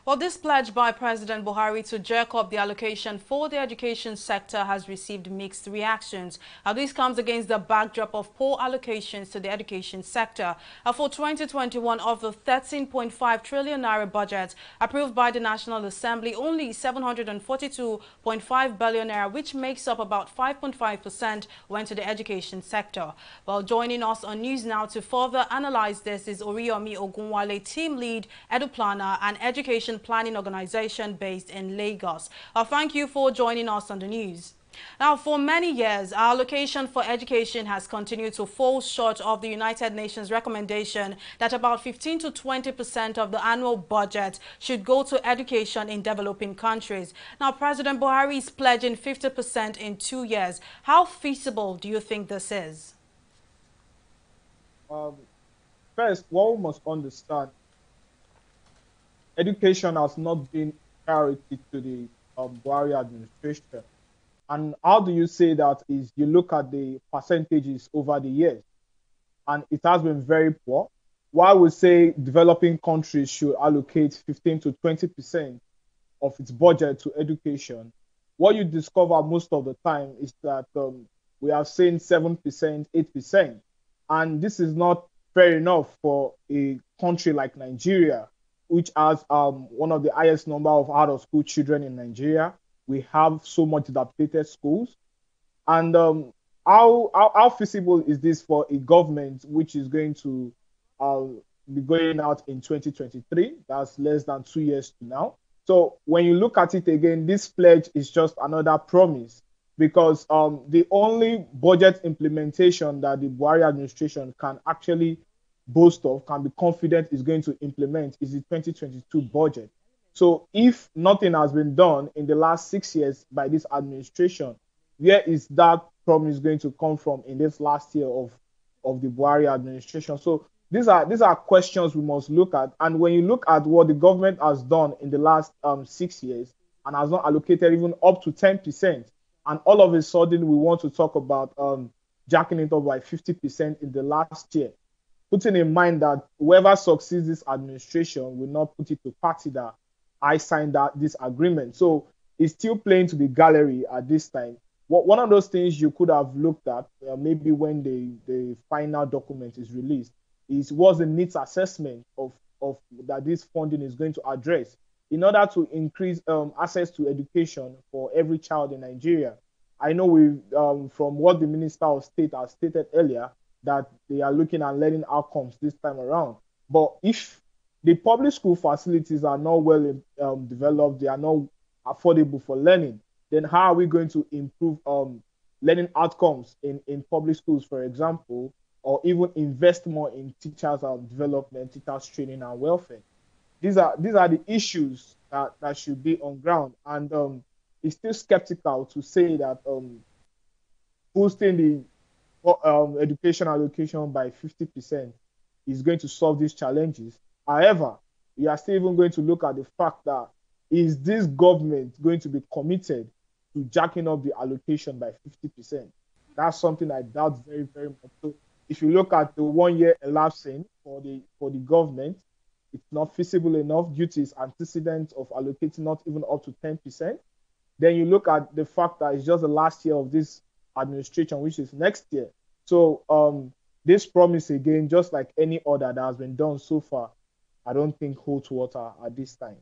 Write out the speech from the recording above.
Well, this pledge by President Buhari to jerk up the allocation for the education sector has received mixed reactions. This comes against the backdrop of poor allocations to the education sector. For 2021, of the 13.5 trillion naira budget approved by the National Assembly, only 742.5 billion naira, which makes up about 5.5%, went to the education sector. Well, joining us on News Now to further analyze this is Oriyomi Ogunwale, team lead, edu planner, and education planning organization based in Lagos. Thank you for joining us on the news. Now, for many years, our allocation for education has continued to fall short of the United Nations recommendation that about 15 to 20% of the annual budget should go to education in developing countries. Now, President Buhari is pledging 50% in 2 years. How feasible do you think this is? First, what we must understand, education has not been priority to the Buhari administration. And how do you say that is you look at the percentages over the years, and it has been very poor. While we say developing countries should allocate 15 to 20% of its budget to education, what you discover most of the time is that we are saying 7%, 8%. And this is not fair enough for a country like Nigeria, which has one of the highest number of out of school children in Nigeria. We have so much dilapidated schools. And how feasible is this for a government which is going to be going out in 2023? That's less than 2 years to now. So when you look at it again, this pledge is just another promise, because the only budget implementation that the Buhari administration can actually boast of, can be confident is going to implement, is the 2022 budget. So if nothing has been done in the last 6 years by this administration, where is that promise going to come from in this last year of the Buhari administration? So these are questions we must look at. And when you look at what the government has done in the last 6 years and has not allocated even up to 10%, and all of a sudden we want to talk about jacking it up by 50% in the last year, putting in mind that whoever succeeds this administration will not put it to party that I signed this agreement. So it's still playing to the gallery at this time. One of those things you could have looked at, maybe when the final document is released, was the needs assessment of that this funding is going to address in order to increase access to education for every child in Nigeria. I know from what the Minister of State has stated earlier, that they are looking at learning outcomes this time around. But if the public school facilities are not well developed, they are not affordable for learning, then how are we going to improve learning outcomes in public schools, for example, or even invest more in teachers' development, teachers' training and welfare? These are the issues that should be on ground. And it's still skeptical to say that boosting the education allocation by 50% is going to solve these challenges. However, we are still even going to look at the fact that, is this government going to be committed to jacking up the allocation by 50%? That's something I doubt very, very much. So if you look at the 1 year elapsing for the government, it's not feasible enough due to its antecedent of allocating not even up to 10%. Then you look at the fact that it's just the last year of this administration, which is next year. So this promise, again, just like any other that has been done so far, I don't think holds water at this time.